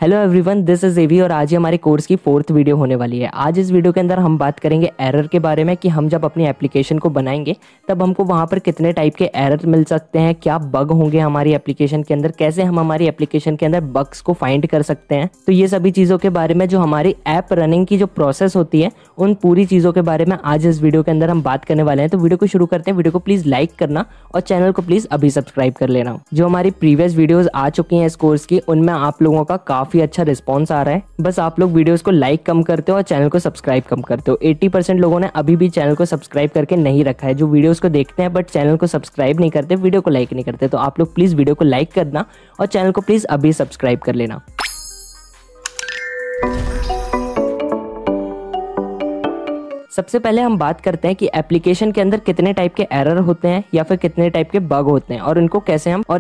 Hello everyone, this is एवी और आज ही हमारे कोर्स की 4th वीडियो होने वाली है। आज इस वीडियो के अंदर हम बात करेंगे एरर के बारे में कि हम जब अपनी एप्लीकेशन को बनाएंगे तब हमको वहाँ पर कितने टाइप के एरर मिल सकते हैं, क्या बग होंगे हमारी एप्लीकेशन के अंदर, कैसे हम हमारी एप्लीकेशन के अंदर बग्स को फाइंड कर सकते हैं। तो ये सभी चीज़ों के बारे में जो हमारी ऐप रनिंग की जो प्रोसेस होती है उन पूरी चीज़ों के बारे में आज इस वीडियो के अंदर हम बात करने वाले हैं। तो वीडियो को शुरू करते हैं। वीडियो को प्लीज़ लाइक करना और चैनल को प्लीज़ अभी सब्सक्राइब कर लेना। जो हमारी प्रीवियस वीडियोज़ आ चुकी हैं इस कोर्स की, उनमें आप लोगों का काफ़ी अच्छा रिस्पॉन्स आ रहा है। बस आप लोग वीडियोस को लाइक कम करते हो और चैनल को सब्सक्राइब कम करते हो। 80% लोगों ने अभी भी चैनल को सब्सक्राइब करके नहीं रखा है, जो वीडियोस को देखते हैं बट चैनल को सब्सक्राइब नहीं करते, वीडियो को लाइक नहीं करते। तो आप लोग प्लीज वीडियो को लाइक करना और चैनल को प्लीज अभी सब्सक्राइब कर लेना। सबसे पहले हम बात करते हैं कि एप्लीकेशन के अंदर कितने टाइप के एरर होते हैं या फिर कितने टाइप के बग होते हैं और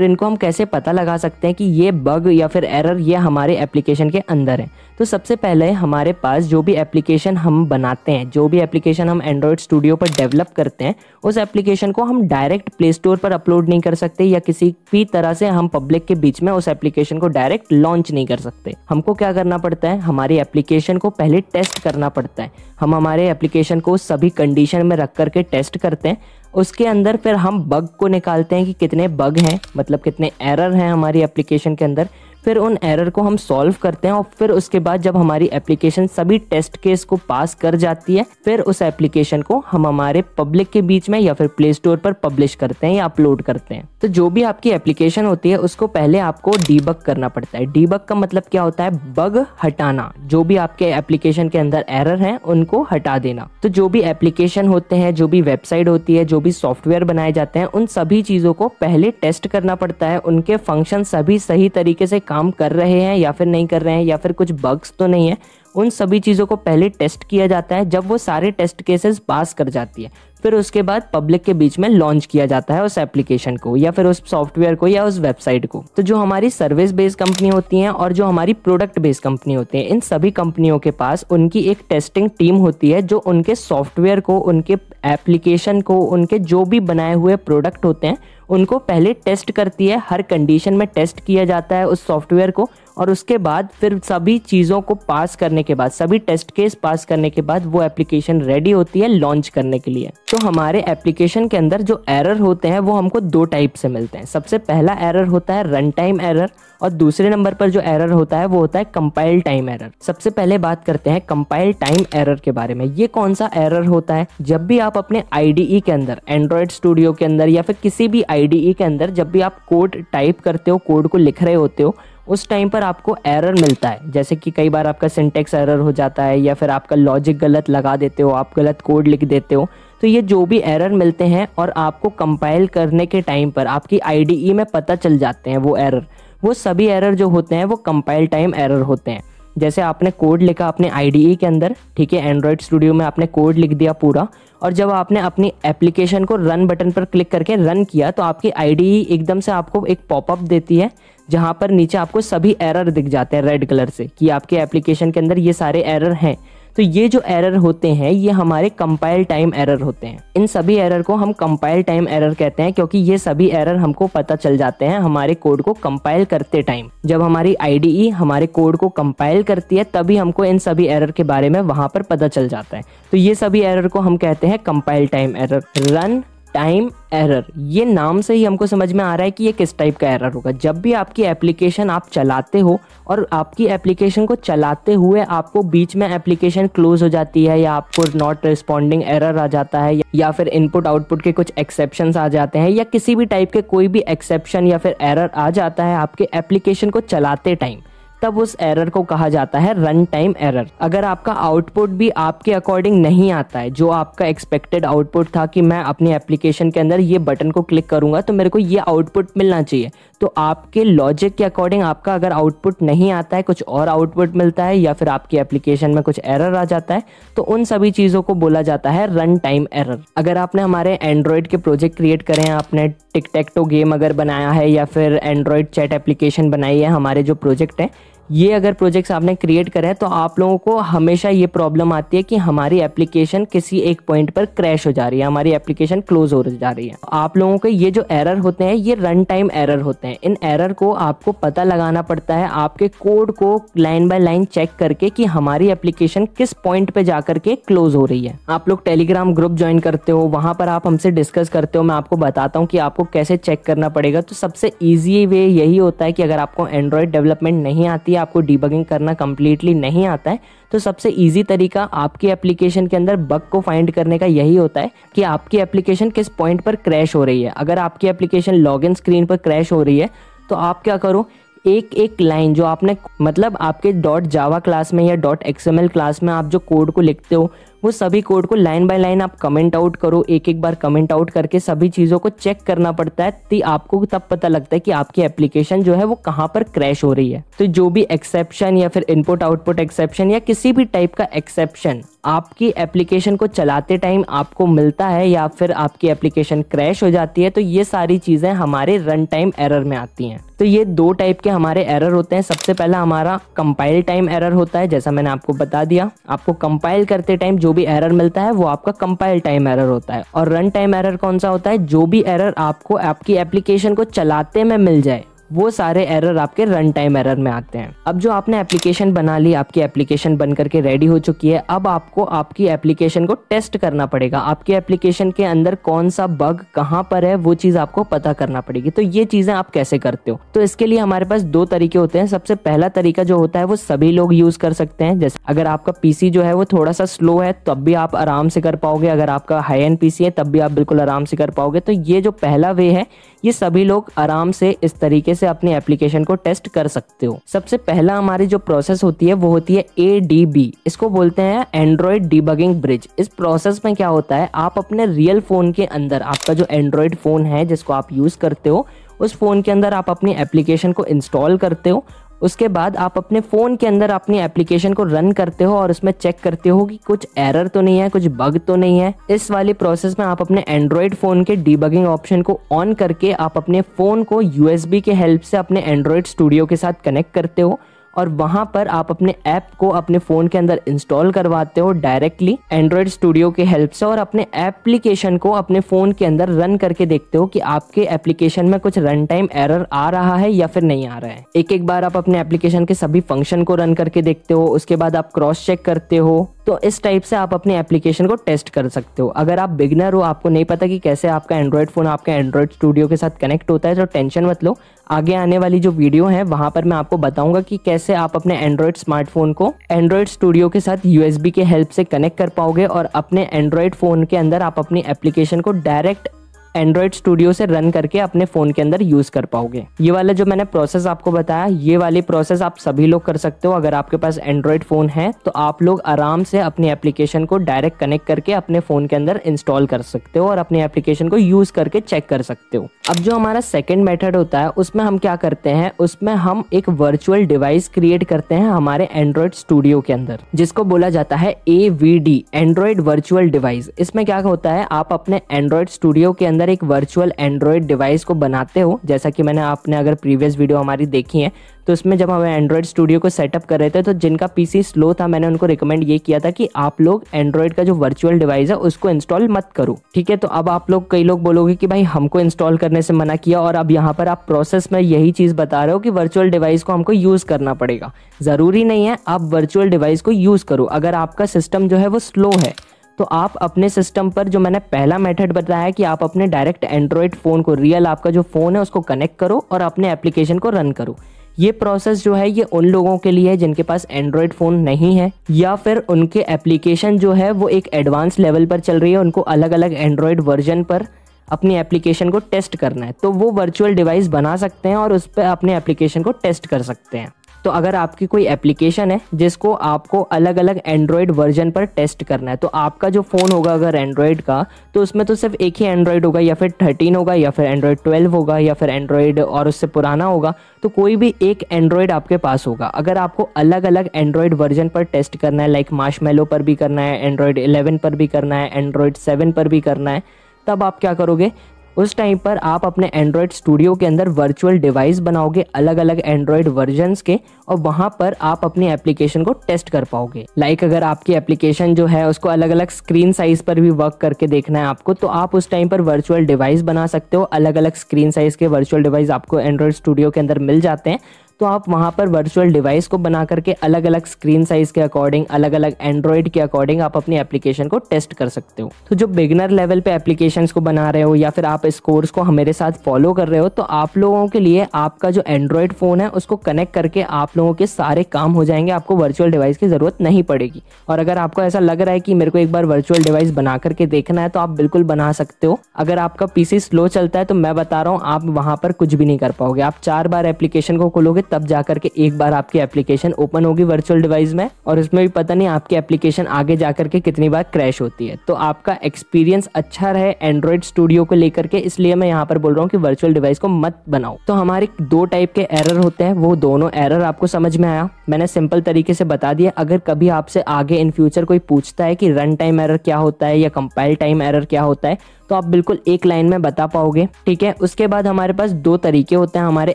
इनको हम कैसे पता लगा सकते हैं कि ये बग या फिर एरर ये हमारे एप्लीकेशन के अंदर है। तो सबसे पहले हमारे पास जो भी एप्लीकेशन हम बनाते हैं, जो भी एप्लीकेशन हम एंड्रॉयड स्टूडियो पर डेवलप करते हैं, उस एप्लीकेशन को हम डायरेक्ट प्ले स्टोर पर अपलोड नहीं कर सकते या किसी भी तरह से हम पब्लिक के बीच में उस एप्लीकेशन को डायरेक्ट लॉन्च नहीं कर सकते। हमको क्या करना पड़ता है, हमारी एप्लीकेशन को पहले टेस्ट करना पड़ता है। हम हमारे एप्लीकेशन को सभी कंडीशन में रख करके टेस्ट करते हैं। उसके अंदर फिर हम बग को निकालते हैं कि कितने बग हैं, मतलब कितने एरर हैं हमारी एप्लीकेशन के अंदर। फिर उन एरर को हम सॉल्व करते हैं और फिर उसके बाद जब हमारी एप्लीकेशन सभी टेस्ट केस को पास कर जाती है, फिर उस एप्लीकेशन को हम हमारे पब्लिक के बीच में या फिर प्ले स्टोर पर पब्लिश करते हैं या अपलोड करते हैं। तो जो भी आपकी एप्लीकेशन होती है उसको पहले आपको डीबग करना पड़ता है। डीबग का मतलब क्या होता है, बग हटाना। जो भी आपके एप्लीकेशन के अंदर एरर हैं उनको हटा देना। तो जो भी एप्लीकेशन होते हैं, जो भी वेबसाइट होती है, जो भी सॉफ्टवेयर बनाए जाते हैं, उन सभी चीजों को पहले टेस्ट करना पड़ता है। उनके फंक्शन सभी सही तरीके से काम कर रहे हैं या फिर नहीं कर रहे हैं, या फिर कुछ बग्स तो नहीं है, उन सभी चीज़ों को पहले टेस्ट किया जाता है। जब वो सारे टेस्ट केसेस पास कर जाती है, फिर उसके बाद पब्लिक के बीच में लॉन्च किया जाता है उस एप्लीकेशन को या फिर उस सॉफ्टवेयर को या उस वेबसाइट को। तो जो हमारी सर्विस बेस्ड कंपनी होती हैं और जो हमारी प्रोडक्ट बेस्ड कंपनी होती है, इन सभी कंपनियों के पास उनकी एक टेस्टिंग टीम होती है जो उनके सॉफ्टवेयर को, उनके एप्लीकेशन को, उनके जो भी बनाए हुए प्रोडक्ट होते हैं उनको पहले टेस्ट करती है। हर कंडीशन में टेस्ट किया जाता है उस सॉफ्टवेयर को और उसके बाद फिर सभी चीज़ों को पास करने के बाद, सभी टेस्ट केस पास करने के बाद वो एप्लीकेशन रेडी होती है लॉन्च करने के लिए। तो हमारे एप्लीकेशन के अंदर जो एरर होते हैं वो हमको दो टाइप से मिलते हैं। सबसे पहला एरर होता है रन टाइम एरर और दूसरे नंबर पर जो एरर होता है वो होता है कंपाइल टाइम एरर। सबसे पहले बात करते हैं कंपाइल टाइम एरर के बारे में। ये कौन सा एरर होता है, जब भी आप अपने IDE के अंदर, एंड्रॉयड स्टूडियो के अंदर या फिर किसी भी IDE के अंदर जब भी आप कोड टाइप करते हो, कोड को लिख रहे होते हो, उस टाइम पर आपको एरर मिलता है। जैसे कि कई बार आपका सिंटेक्स एरर हो जाता है या फिर आपका लॉजिक गलत लगा देते हो, आप गलत कोड लिख देते हो। तो ये जो भी एरर मिलते हैं और आपको कंपाइल करने के टाइम पर आपकी IDE में पता चल जाते हैं वो एरर, वो सभी एरर जो होते हैं वो कंपाइल टाइम एरर होते हैं। जैसे आपने कोड लिखा अपने IDE के अंदर, ठीक है, एंड्रॉयड स्टूडियो में आपने कोड लिख दिया पूरा, और जब आपने अपनी एप्लीकेशन को रन बटन पर क्लिक करके रन किया तो आपकी IDE एकदम से आपको एक पॉपअप देती है जहां पर नीचे आपको सभी एरर दिख जाते हैं रेड कलर से कि आपके एप्लीकेशन के अंदर ये सारे एरर हैं। तो ये जो एरर होते हैं ये हमारे कंपाइल टाइम एरर होते हैं। इन सभी एरर को हम कंपाइल टाइम एरर कहते हैं क्योंकि ये सभी एरर हमको पता चल जाते हैं हमारे कोड को कंपाइल करते टाइम। जब हमारी IDE हमारे कोड को कंपाइल करती है तभी हमको इन सभी एरर के बारे में वहां पर पता चल जाता है। तो ये सभी एरर को हम कहते हैं compile time error. Run time error, ये नाम से ही हमको समझ में आ रहा है कि ये किस टाइप का एरर होगा। जब भी आपकी एप्लीकेशन आप चलाते हो और आपकी एप्लीकेशन को चलाते हुए आपको बीच में एप्लीकेशन क्लोज हो जाती है या आपको नॉट रिस्पॉन्डिंग एरर आ जाता है या फिर इनपुट आउटपुट के कुछ एक्सेप्शंस आ जाते हैं या किसी भी टाइप के कोई भी एक्सेप्शन या फिर एरर आ जाता है आपके एप्लीकेशन को चलाते टाइम, तब उस एरर को कहा जाता है रन टाइम एरर। अगर आपका आउटपुट भी आपके अकॉर्डिंग नहीं आता है, जो आपका एक्सपेक्टेड आउटपुट था कि मैं अपनी एप्लीकेशन के अंदर ये बटन को क्लिक करूंगा तो मेरे को ये आउटपुट मिलना चाहिए, तो आपके लॉजिक के अकॉर्डिंग आपका अगर आउटपुट नहीं आता है, कुछ और आउटपुट मिलता है या फिर आपकी एप्लीकेशन में कुछ एरर आ जाता है, तो उन सभी चीज़ों को बोला जाता है रन टाइम एरर। अगर आपने हमारे एंड्रॉयड के प्रोजेक्ट क्रिएट करे हैं, आपने टिक टैक टो गेम अगर बनाया है या फिर एंड्रॉयड चैट एप्लीकेशन बनाई है, हमारे जो प्रोजेक्ट है ये अगर प्रोजेक्ट्स आपने क्रिएट करे तो आप लोगों को हमेशा ये प्रॉब्लम आती है कि हमारी एप्लीकेशन किसी एक पॉइंट पर क्रैश हो जा रही है, हमारी एप्लीकेशन क्लोज हो जा रही है। आप लोगों के ये जो एरर होते हैं ये रन टाइम एरर होते हैं। इन एरर को आपको पता लगाना पड़ता है आपके कोड को लाइन बाय लाइन चेक करके कि हमारी एप्लीकेशन किस पॉइंट पे जाकर के क्लोज हो रही है। आप लोग टेलीग्राम ग्रुप ज्वाइन करते हो, वहां पर आप हमसे डिस्कस करते हो, मैं आपको बताता हूँ कि आपको कैसे चेक करना पड़ेगा। तो सबसे ईजी वे यही होता है कि अगर आपको एंड्रॉयड डेवलपमेंट नहीं आती है, आपको डीबगिंग करना कंप्लीटली नहीं आता है, तो सबसे इजी तरीका आपकी एप्लीकेशन के अंदर बग को फाइंड करने का यही होता है कि आपकी एप्लीकेशन किस पॉइंट पर क्रैश हो रही है। अगर आपकी एप्लीकेशन लॉगिन स्क्रीन पर क्रैश हो रही है तो आप क्या करो, एक एक लाइन जो आपने मतलब आपके .java क्लास में या .xml क्लास में आप जो कोड को लिखते हो वो सभी कोड को लाइन बाय लाइन आप कमेंट आउट करो। एक एक बार कमेंट आउट करके सभी चीज़ों को चेक करना पड़ता है, तो आपको तब पता लगता है कि आपकी एप्लीकेशन जो है वो कहाँ पर क्रैश हो रही है। तो जो भी एक्सेप्शन या फिर इनपुट आउटपुट एक्सेप्शन या किसी भी टाइप का एक्सेप्शन आपकी एप्लीकेशन को चलाते टाइम आपको मिलता है या फिर आपकी एप्लीकेशन क्रैश हो जाती है, तो ये सारी चीज़ें हमारे रन टाइम एरर में आती हैं। तो ये दो टाइप के हमारे एरर होते हैं। सबसे पहला हमारा कंपाइल टाइम एरर होता है, जैसा मैंने आपको बता दिया। आपको कंपाइल करते टाइम जो भी एरर मिलता है वो आपका कंपाइल टाइम एरर होता है। और रन टाइम एरर कौन सा होता है, जो भी एरर आपको आपकी एप्लीकेशन को चलाते में मिल जाए वो सारे एरर आपके रन टाइम एरर में आते हैं। अब जो आपने एप्लीकेशन बना ली, आपकी एप्लीकेशन बन करके रेडी हो चुकी है, अब आपको आपकी एप्लीकेशन को टेस्ट करना पड़ेगा। आपकी एप्लीकेशन के अंदर कौन सा बग कहाँ पर है वो चीज़ आपको पता करना पड़ेगी। तो ये चीज़ें आप कैसे करते हो, तो इसके लिए हमारे पास दो तरीके होते हैं। सबसे पहला तरीका जो होता है वो सभी लोग यूज कर सकते हैं। जैसे अगर आपका पीसी जो है वो थोड़ा सा स्लो है तब भी आप आराम से कर पाओगे, अगर आपका हाई एंड पीसी है तब भी आप बिल्कुल आराम से कर पाओगे। तो ये जो पहला वे है ये सभी लोग आराम से इस तरीके से अपनी एप्लीकेशन को टेस्ट कर सकते हो। सबसे पहला हमारी जो प्रोसेस होती है वो होती है ADB, इसको बोलते हैं एंड्रॉयड डीबगिंग ब्रिज। इस प्रोसेस में क्या होता है, आप अपने रियल फोन के अंदर, आपका जो एंड्रॉयड फोन है जिसको आप यूज करते हो उस फोन के अंदर आप अपनी एप्लीकेशन को इंस्टॉल करते हो। उसके बाद आप अपने फ़ोन के अंदर अपनी एप्लीकेशन को रन करते हो और उसमें चेक करते हो कि कुछ एरर तो नहीं है, कुछ बग तो नहीं है। इस वाली प्रोसेस में आप अपने एंड्रॉयड फ़ोन के डीबगिंग ऑप्शन को ऑन करके आप अपने फ़ोन को USB के हेल्प से अपने एंड्रॉयड स्टूडियो के साथ कनेक्ट करते हो और वहां पर आप अपने ऐप को अपने फ़ोन के अंदर इंस्टॉल करवाते हो डायरेक्टली एंड्रॉयड स्टूडियो के हेल्प से, और अपने एप्लीकेशन को अपने फ़ोन के अंदर रन करके देखते हो कि आपके एप्लीकेशन में कुछ रन टाइम एरर आ रहा है या फिर नहीं आ रहा है। एक एक बार आप अपने एप्लीकेशन के सभी फंक्शन को रन करके देखते हो, उसके बाद आप क्रॉस चेक करते हो। तो इस टाइप से आप अपने एप्लीकेशन को टेस्ट कर सकते हो। अगर आप बिगनर हो, आपको नहीं पता कि कैसे आपका एंड्रॉयड फ़ोन आपके एंड्रॉयड स्टूडियो के साथ कनेक्ट होता है, तो टेंशन मत लो। आगे आने वाली जो वीडियो है वहां पर मैं आपको बताऊंगा कि कैसे आप अपने एंड्रॉयड स्मार्टफोन को एंड्रॉयड स्टूडियो के साथ USB के हेल्प से कनेक्ट कर पाओगे और अपने एंड्रॉयड फ़ोन के अंदर आप अपनी एप्लीकेशन को डायरेक्ट एंड्रॉयड स्टूडियो से रन करके अपने फ़ोन के अंदर यूज़ कर पाओगे। ये वाला जो मैंने प्रोसेस आपको बताया, ये वाली प्रोसेस आप सभी लोग कर सकते हो। अगर आपके पास एंड्रॉयड फ़ोन है तो आप लोग आराम से अपनी एप्लीकेशन को डायरेक्ट कनेक्ट करके अपने फ़ोन के अंदर इंस्टॉल कर सकते हो और अपनी एप्लीकेशन को यूज़ करके चेक कर सकते हो। अब जो हमारा सेकेंड मेथड होता है उसमें हम क्या करते हैं, उसमें हम एक वर्चुअल डिवाइस क्रिएट करते हैं हमारे एंड्रॉयड स्टूडियो के अंदर, जिसको बोला जाता है AVD, एंड्रॉयड वर्चुअल डिवाइस। इसमें क्या होता है, आप अपने एंड्रॉयड स्टूडियो के अंदर एक वर्चुअल एंड्रॉयड डिवाइस को बनाते हो। जैसा कि मैंने आपने अगर प्रीवियस वीडियो हमारी देखी है तो उसमें जब हम एंड्रॉयड स्टूडियो को सेटअप कर रहे थे तो जिनका पीसी स्लो था मैंने उनको रिकमेंड ये किया था कि आप लोग एंड्रॉयड का जो वर्चुअल डिवाइस है उसको इंस्टॉल मत करो, ठीक है। तो अब आप लोग कई लोग बोलोगे कि भाई हमको इंस्टॉल करने से मना किया और अब यहाँ पर आप प्रोसेस में यही चीज़ बता रहे हो कि वर्चुअल डिवाइस को हमको यूज़ करना पड़ेगा। ज़रूरी नहीं है, आप वर्चुअल डिवाइस को यूज़ करो। अगर आपका सिस्टम जो है वो स्लो है तो आप अपने सिस्टम पर जो मैंने पहला मेथड बताया है कि आप अपने डायरेक्ट एंड्रॉयड फ़ोन को, रियल आपका जो फ़ोन है उसको कनेक्ट करो और अपने एप्लीकेशन को रन करो। ये प्रोसेस जो है ये उन लोगों के लिए है जिनके पास एंड्रॉयड फ़ोन नहीं है या फिर उनके एप्लीकेशन जो है वो एक एडवांस लेवल पर चल रही है, उनको अलग अलग एंड्रॉयड वर्जन पर अपनी एप्लीकेशन को टेस्ट करना है, तो वो वर्चुअल डिवाइस बना सकते हैं और उस पर अपने एप्लीकेशन को टेस्ट कर सकते हैं। तो अगर आपकी कोई एप्लीकेशन है जिसको आपको अलग अलग एंड्रॉयड वर्जन पर टेस्ट करना है, तो आपका जो फ़ोन होगा अगर एंड्रॉयड का, तो उसमें तो सिर्फ एक ही एंड्रॉयड होगा, या फिर 13 होगा, या फिर एंड्रॉयड 12 होगा, या फिर एंड्रॉयड और उससे पुराना होगा। तो कोई भी एक एंड्रॉयड आपके पास होगा। अगर आपको अलग अलग एंड्रॉयड वर्जन पर टेस्ट करना है, लाइक मार्शमैलो पर भी करना है, एंड्रॉयड 11 पर भी करना है, एंड्रॉयड 7 पर भी करना है, तब आप क्या करोगे, उस टाइम पर आप अपने एंड्रॉयड स्टूडियो के अंदर वर्चुअल डिवाइस बनाओगे अलग अलग एंड्रॉयड वर्जन्स के, और वहां पर आप अपनी एप्लीकेशन को टेस्ट कर पाओगे। लाइक अगर आपकी एप्लीकेशन जो है उसको अलग अलग स्क्रीन साइज पर भी वर्क करके देखना है आपको, तो आप उस टाइम पर वर्चुअल डिवाइस बना सकते हो। अलग अलग स्क्रीन साइज के वर्चुअल डिवाइस आपको एंड्रॉयड स्टूडियो के अंदर मिल जाते हैं, तो आप वहां पर वर्चुअल डिवाइस को बना करके अलग अलग स्क्रीन साइज के अकॉर्डिंग, अलग अलग एंड्रॉयड के अकॉर्डिंग आप अपनी एप्लीकेशन को टेस्ट कर सकते हो। तो जो बिगनर लेवल पे एप्लीकेशंस को बना रहे हो या फिर आप इस कोर्स को मेरे साथ फॉलो कर रहे हो, तो आप लोगों के लिए आपका जो एंड्रॉयड फोन है उसको कनेक्ट करके आप लोगों के सारे काम हो जाएंगे, आपको वर्चुअल डिवाइस की जरूरत नहीं पड़ेगी। और अगर आपको ऐसा लग रहा है कि मेरे को एक बार वर्चुअल डिवाइस बना करके देखना है, तो आप बिल्कुल बना सकते हो। अगर आपका पीसी स्लो चलता है तो मैं बता रहा हूँ आप वहां पर कुछ भी नहीं कर पाओगे। आप 4 बार एप्लीकेशन को खोलोगे तब जाकर के एक बार आपकी एप्लीकेशन ओपन होगी वर्चुअल डिवाइस में, और इसमें भी पता नहीं आपकी एप्लीकेशन आगे जाकर के कितनी बार क्रैश होती है। तो आपका एक्सपीरियंस अच्छा रहे एंड्रॉयड स्टूडियो को लेकर के, इसलिए मैं यहाँ पर बोल रहा हूँ कि वर्चुअल डिवाइस को मत बनाओ। तो हमारे 2 टाइप के एरर होते हैं, वो दोनों एरर आपको समझ में आया, मैंने सिंपल तरीके से बता दिया। अगर कभी आपसे आगे इन फ्यूचर कोई पूछता है कि रन टाइम एरर क्या होता है या कंपाइल टाइम एरर क्या होता है, तो आप बिल्कुल एक लाइन में बता पाओगे, ठीक है। उसके बाद हमारे पास 2 तरीके होते हैं हमारे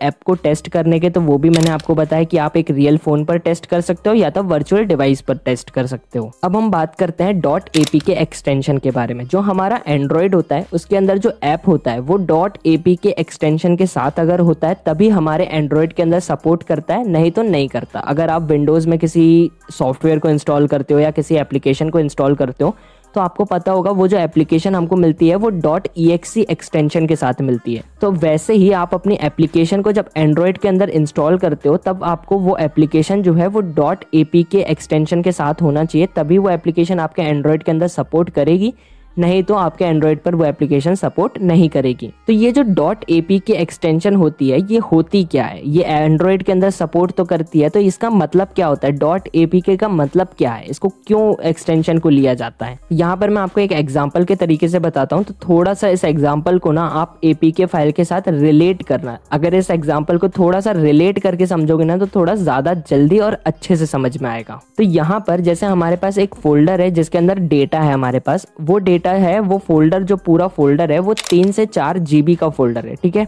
ऐप को टेस्ट करने के, तो वो भी मैंने आपको बताया कि आप एक रियल फोन पर टेस्ट कर सकते हो या तो वर्चुअल डिवाइस पर टेस्ट कर सकते हो। अब हम बात करते हैं .apk एक्सटेंशन के बारे में। जो हमारा एंड्रॉयड होता है उसके अंदर जो ऐप होता है वो .apk एक्सटेंशन के साथ अगर होता है तभी हमारे एंड्रॉयड के अंदर सपोर्ट करता है, नहीं तो नहीं करता। अगर आप विंडोज में किसी सॉफ्टवेयर को इंस्टॉल करते हो या किसी एप्लीकेशन को इंस्टॉल करते हो, तो आपको पता होगा वो जो एप्लीकेशन हमको मिलती है वो .exe एक्सटेंशन के साथ मिलती है। तो वैसे ही आप अपनी एप्लीकेशन को जब एंड्रॉयड के अंदर इंस्टॉल करते हो तब आपको वो एप्लीकेशन जो है वो .apk एक्सटेंशन के साथ होना चाहिए, तभी वो एप्लीकेशन आपके एंड्रॉयड के अंदर सपोर्ट करेगी, नहीं तो आपके एंड्रॉयड पर वो एप्लीकेशन सपोर्ट नहीं करेगी। तो ये जो .apk एक्सटेंशन होती है ये होती क्या है, ये एंड्रॉयड के अंदर सपोर्ट तो करती है, तो इसका मतलब क्या होता है, .apk का मतलब क्या है, इसको क्यों एक्सटेंशन को लिया जाता है। यहाँ पर मैं आपको एक एग्जांपल के तरीके से बताता हूँ, तो थोड़ा सा इस एग्जांपल को ना आप apk फाइल के साथ रिलेट करना। अगर इस एग्जांपल को थोड़ा सा रिलेट करके समझोगे ना तो थोड़ा ज्यादा जल्दी और अच्छे से समझ में आएगा। तो यहाँ पर जैसे हमारे पास एक फोल्डर है जिसके अंदर डेटा है, हमारे पास वो डेटा है, वो फोल्डर जो पूरा फोल्डर है वो 3 से 4 GB का फोल्डर है, ठीक है।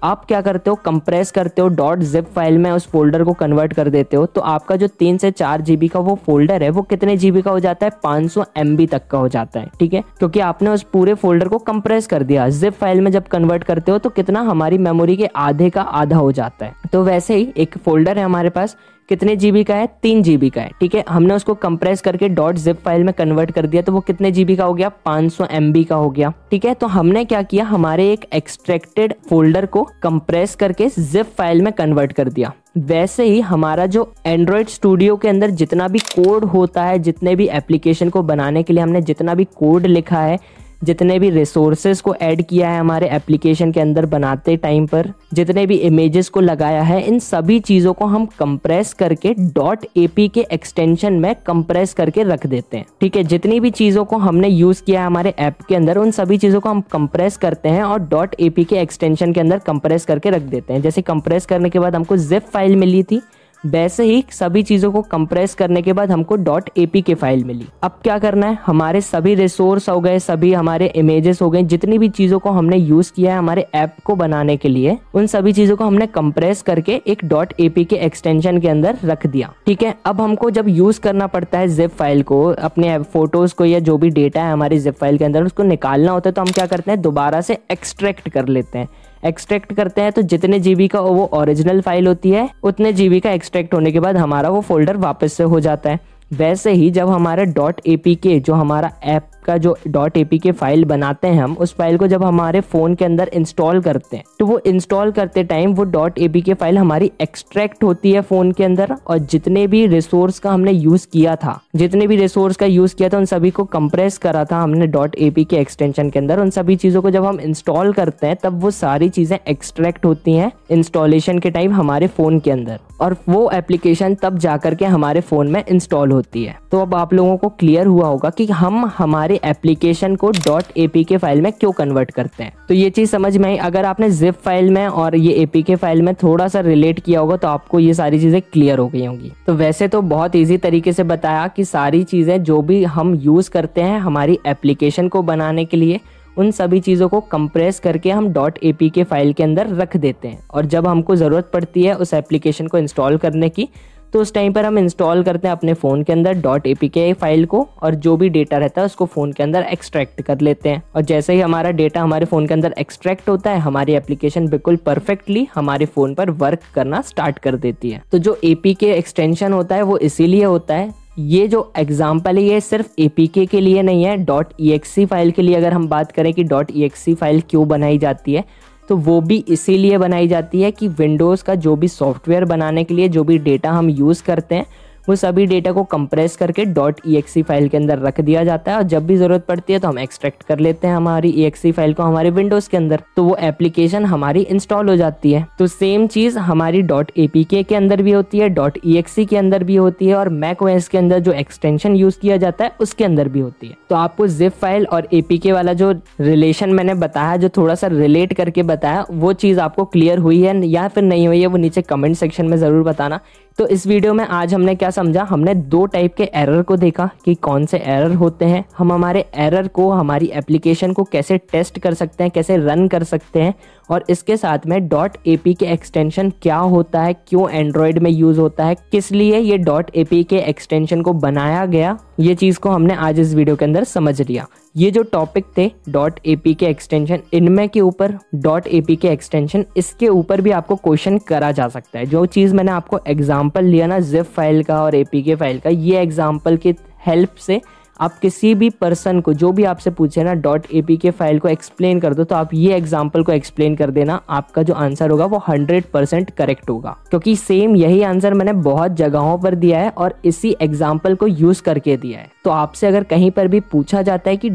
आप क्या करते हो, कंप्रेस करते हो, .zip फाइल में उस फोल्डर को कन्वर्ट कर देते हो, तो आपका जो 3 से 4 GB का वो फोल्डर है वो कितने GB का हो जाता है, 500 MB तक का हो जाता है, ठीक है। क्योंकि आपने उस पूरे फोल्डर को कंप्रेस कर दिया। जिप फाइल में जब कन्वर्ट करते हो तो कितना, हमारी मेमोरी के आधे का आधा हो जाता है। तो वैसे ही एक फोल्डर है हमारे पास, कितने GB का है, 3 GB का है, ठीक है। हमने उसको कंप्रेस करके .zip फाइल में कन्वर्ट कर दिया, तो वो कितने GB का हो गया, 500 MB का हो गया, ठीक है। तो हमने क्या किया, हमारे एक एक्सट्रैक्टेड फोल्डर को कंप्रेस करके zip फाइल में कन्वर्ट कर दिया। वैसे ही हमारा जो एंड्रॉयड स्टूडियो के अंदर जितना भी कोड होता है, जितने भी एप्लीकेशन को बनाने के लिए हमने जितना भी कोड लिखा है, जितने भी रिसोर्सेज को ऐड किया है हमारे एप्लीकेशन के अंदर बनाते टाइम पर, जितने भी इमेजेस को लगाया है, इन सभी चीज़ों को हम कंप्रेस करके .apk एक्सटेंशन में कंप्रेस करके रख देते हैं, ठीक है। जितनी भी चीज़ों को हमने यूज़ किया है हमारे ऐप के अंदर, उन सभी चीज़ों को हम कंप्रेस करते हैं और .apk एक्सटेंशन के अंदर कंप्रेस करके रख देते हैं। जैसे कंप्रेस करने के बाद हमको जिप फाइल मिली थी, वैसे ही सभी चीजों को कंप्रेस करने के बाद हमको .apk फाइल मिली। अब क्या करना है, हमारे सभी रिसोर्स हो गए, सभी हमारे इमेजेस हो गए, जितनी भी चीजों को हमने यूज किया है हमारे ऐप को बनाने के लिए, उन सभी चीजों को हमने कंप्रेस करके एक .apk एक्सटेंशन के अंदर रख दिया, ठीक है। अब हमको जब यूज करना पड़ता है जिप फाइल को, अपने फोटोज को या जो भी डेटा है हमारी जिप फाइल के अंदर उसको निकालना होता है, तो हम क्या करते हैं, दोबारा से एक्सट्रैक्ट कर लेते हैं। एक्सट्रैक्ट करते हैं तो जितने GB का वो ओरिजिनल फाइल होती है उतने GB का एक्सट्रैक्ट होने के बाद हमारा वो फोल्डर वापस से हो जाता है। वैसे ही जब हमारे .apk जो हमारा ऐप का जो .apk फाइल बनाते हैं हम, उस फाइल को जब हमारे फोन के अंदर इंस्टॉल करते हैं, तो वो इंस्टॉल करते टाइम वो .apk फाइल हमारी एक्सट्रैक्ट होती है फोन के अंदर, और जितने भी रिसोर्स का हमने यूज किया था, उन सभी को कंप्रेस करा था हमने .apk एक्सटेंशन के अंदर, उन सभी चीजों को जब हम इंस्टॉल करते हैं तब वो सारी चीजें एक्सट्रैक्ट होती हैं इंस्टॉलेशन के टाइम हमारे फोन के अंदर, और वो एप्लीकेशन तब जाकर के हमारे फोन में इंस्टॉल होती है। तो अब आप लोगों को क्लियर हुआ होगा कि हम हमारे एप्लीकेशन को .apk फाइल में क्यों कन्वर्ट करते हैं। तो ये चीज समझ में आई। अगर आपने जिप फाइल में और ये apk फाइल में थोड़ा सा रिलेट किया होगा तो आपको ये सारी चीजें क्लियर हो गई होंगी। तो वैसे तो बहुत इजी तरीके से बताया कि सारी चीजें जो भी हम यूज करते हैं हमारी एप्लीकेशन को बनाने के लिए, उन सभी चीज़ों को कंप्रेस करके हम .apk फाइल के अंदर रख देते हैं। और जब हमको ज़रूरत पड़ती है उस एप्लीकेशन को इंस्टॉल करने की, तो उस टाइम पर हम इंस्टॉल करते हैं अपने फ़ोन के अंदर .apk फाइल को, और जो भी डेटा रहता है उसको फ़ोन के अंदर एक्सट्रैक्ट कर लेते हैं। और जैसे ही हमारा डेटा हमारे फ़ोन के अंदर एक्सट्रैक्ट होता है, हमारी एप्लीकेशन बिल्कुल परफेक्टली हमारे फ़ोन पर वर्क करना स्टार्ट कर देती है। तो जो apk एक्सटेंशन होता है वो इसीलिए होता है, ये जो एग्जाम्पल है ये सिर्फ apk के लिए नहीं है, .exe फाइल के लिए अगर हम बात करें कि .exe फाइल क्यों बनाई जाती है, तो वो भी इसीलिए बनाई जाती है कि विंडोज़ का जो भी सॉफ्टवेयर बनाने के लिए जो भी डेटा हम यूज़ करते हैं वो सभी डेटा को कंप्रेस करके .exe फाइल के अंदर रख दिया जाता है, और जब भी ज़रूरत पड़ती है तो हम एक्सट्रैक्ट कर लेते हैं हमारी exe फाइल को हमारे विंडोज़ के अंदर, तो वो एप्लीकेशन हमारी इंस्टॉल हो जाती है। तो सेम चीज़ हमारी .apk के अंदर भी होती है, .exe के अंदर भी होती है, और macOS के अंदर जो एक्सटेंशन यूज़ किया जाता है उसके अंदर भी होती है। तो आपको जिप फाइल और apk वाला जो रिलेशन मैंने बताया, जो थोड़ा सा रिलेट करके बताया, वो चीज़ आपको क्लियर हुई है या फिर नहीं हुई है, वो नीचे कमेंट सेक्शन में ज़रूर बताना। तो इस वीडियो में आज हमने क्या समझा, हमने 2 टाइप के एरर को देखा कि कौन से एरर होते हैं, हम हमारे एरर को हमारी एप्लीकेशन को कैसे टेस्ट कर सकते हैं, कैसे रन कर सकते हैं, और इसके साथ में .apk एक्सटेंशन क्या होता है, क्यों एंड्रॉयड में यूज़ होता है, किस लिए ये .apk एक्सटेंशन को बनाया गया, ये चीज़ को हमने आज इस वीडियो के अंदर समझ लिया। ये जो टॉपिक थे .apk एक्सटेंशन, इनमें के ऊपर .apk एक्सटेंशन, इसके ऊपर भी आपको क्वेश्चन करा जा सकता है। जो चीज़ मैंने आपको एग्जांपल लिया ना जिप फाइल का और apk फाइल का, ये एग्जांपल की हेल्प से आप किसी भी पर्सन को जो भी आपसे पूछे ना .apk फाइल को एक्सप्लेन कर दो, तो आप ये एग्जांपल को एक्सप्लेन कर देना, आपका जो आंसर होगा वो 100% करेक्ट होगा, क्योंकि सेम यही आंसर मैंने बहुत जगहों पर दिया है और इसी एग्जांपल को यूज करके दिया है। तो आपसे अगर कहीं पर भी पूछा जाता है कि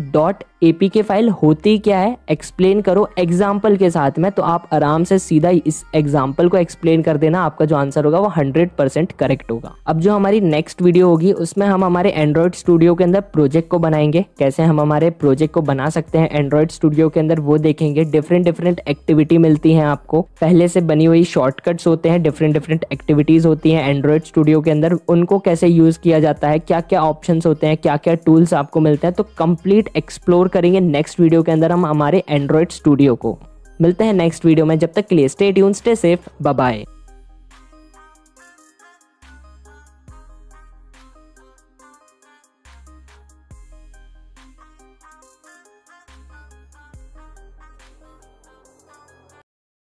.apk फाइल होती क्या है, एक्सप्लेन करो एग्जाम्पल के साथ में, तो आप आराम से सीधा इस एग्जाम्पल को एक्सप्लेन कर देना, आपका जो आंसर होगा वो 100% करेक्ट होगा। अब जो हमारी नेक्स्ट वीडियो होगी उसमें हम हमारे एंड्रॉयड स्टूडियो के अंदर प्रोजेक्ट को बनाएंगे, कैसे हम हमारे प्रोजेक्ट को बना सकते हैं एंड्रॉयड स्टूडियो के अंदर, वो देखेंगे। डिफरेंट एक्टिविटी मिलती है आपको, पहले से बनी हुई शॉर्टकट्स होते हैं, डिफरेंट एक्टिविटीज होती हैं एंड्रॉयड स्टूडियो के अंदर, उनको कैसे यूज किया जाता है, क्या क्या ऑप्शंस होते हैं, क्या क्या टूल्स आपको मिलते हैं, तो कंप्लीट एक्सप्लोर करेंगे नेक्स्ट वीडियो के अंदर हम हमारे एंड्रॉयड स्टूडियो को। मिलते हैं नेक्स्ट वीडियो में, जब तक के लिए stay tuned, stay safe, bye bye.